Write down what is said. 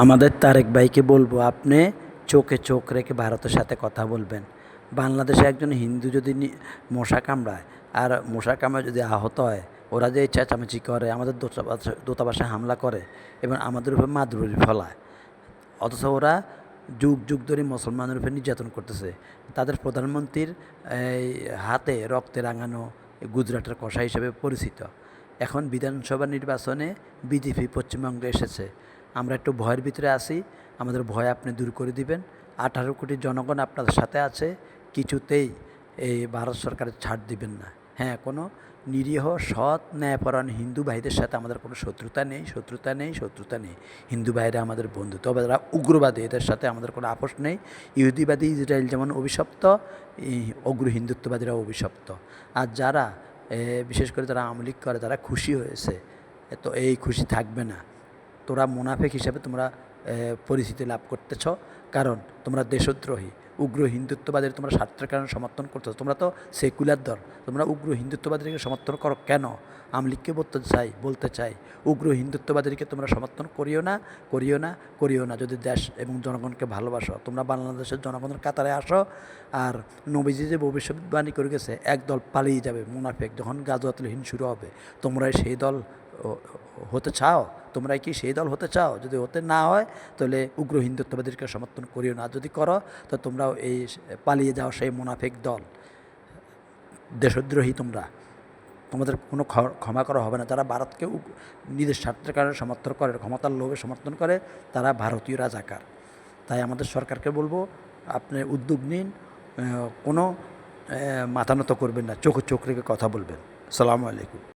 আমাদের তারেক ভাইকে বলবো, আপনি চোখে চোখ রেখে ভারতের সাথে কথা বলবেন। বাংলাদেশে একজন হিন্দু যদি মশা কামড়ায়, আর মশা কামড়ায় যদি আহত হয়, ওরা যে চেঁচামেচি করে, আমাদের দূতাবাসে হামলা করে এবং আমাদের উপর মাদুরি ফলায়, অথচ ওরা যুগ যুগ ধরে মুসলমানের উপর নির্যাতন করতেছে। তাদের প্রধানমন্ত্রীর এই হাতে রক্তে রাঙানো গুজরাটের কষা হিসেবে পরিচিত। এখন বিধানসভা নির্বাচনে বিজেপি পশ্চিমবঙ্গে এসেছে। আমরা একটু ভয়ের ভিতরে আছি, আমাদের ভয় আপনি দূর করে দিবেন। 18 কোটি জনগণ আপনাদের সাথে আছে, কিছুতেই এই ভারত সরকারের ছাড় দিবেন না। হ্যাঁ, কোনো নিরীহ সৎ ন্যায়পরায়ণ হিন্দু ভাইদের সাথে আমাদের কোনো শত্রুতা নেই। হিন্দু ভাইরা আমাদের বন্ধু, তবে তারা উগ্রবাদী, এদের সাথে আমাদের কোনো আপোষ নেই। ইহুদিবাদী ইসরায়েল যেমন অভিশপ্ত, অগ্র হিন্দুত্ববাদীরাও অভিশপ্ত। আর যারা বিশেষ করে যারা আওয়ামী লীগ করে, তারা খুশি হয়েছে, তো এই খুশি থাকবে না। তোরা মুনাফিক হিসেবে তোমরা পরিচিতি লাভ করতেছ, কারণ তোমরা দেশদ্রোহী, উগ্র হিন্দুত্ববাদীর তোমরা স্বার্থের কারণে সমর্থন করতেছ। তোমরা তো সেকুলার দল, তোমরা উগ্র হিন্দুত্ববাদীকে সমর্থন করো কেন? আওয়ামী লীগকে বলতে চাই উগ্র হিন্দুত্ববাদীকে তোমরা সমর্থন করিও না। যদি দেশ এবং জনগণকে ভালোবাসো, তোমরা বাংলাদেশের জনগণের কাতারে আসো। আর নবীজি যে ভবিষ্যৎবাণী করে গেছে, একদল পালিয়ে যাবে মুনাফিক, যখন গাজওয়াতুল হিন্দ শুরু হবে, তোমরাই সেই দল হতে চাও? তোমরাই কি সেই দল হতে চাও? যদি হতে না হয়, তাহলে উগ্র হিন্দুত্ববাদীকে সমর্থন করিও না। যদি করো, তো তোমরাও এই পালিয়ে যাও সেই মুনাফিক দল, দেশদ্রোহী তোমরা। তোমাদের কোনো ক্ষমা করা হবে না। যারা ভারতকে নিজের স্বার্থের কারণে সমর্থন করে, ক্ষমতার লোভে সমর্থন করে, তারা ভারতীয় রাজাকার। তাই আমাদের সরকারকে বলবো, আপনি উদ্যোগ নিন, কোনো মাথা নত করবেন না, চোখে চোখ রেখে কথা বলবেন। আসসালামু আলাইকুম।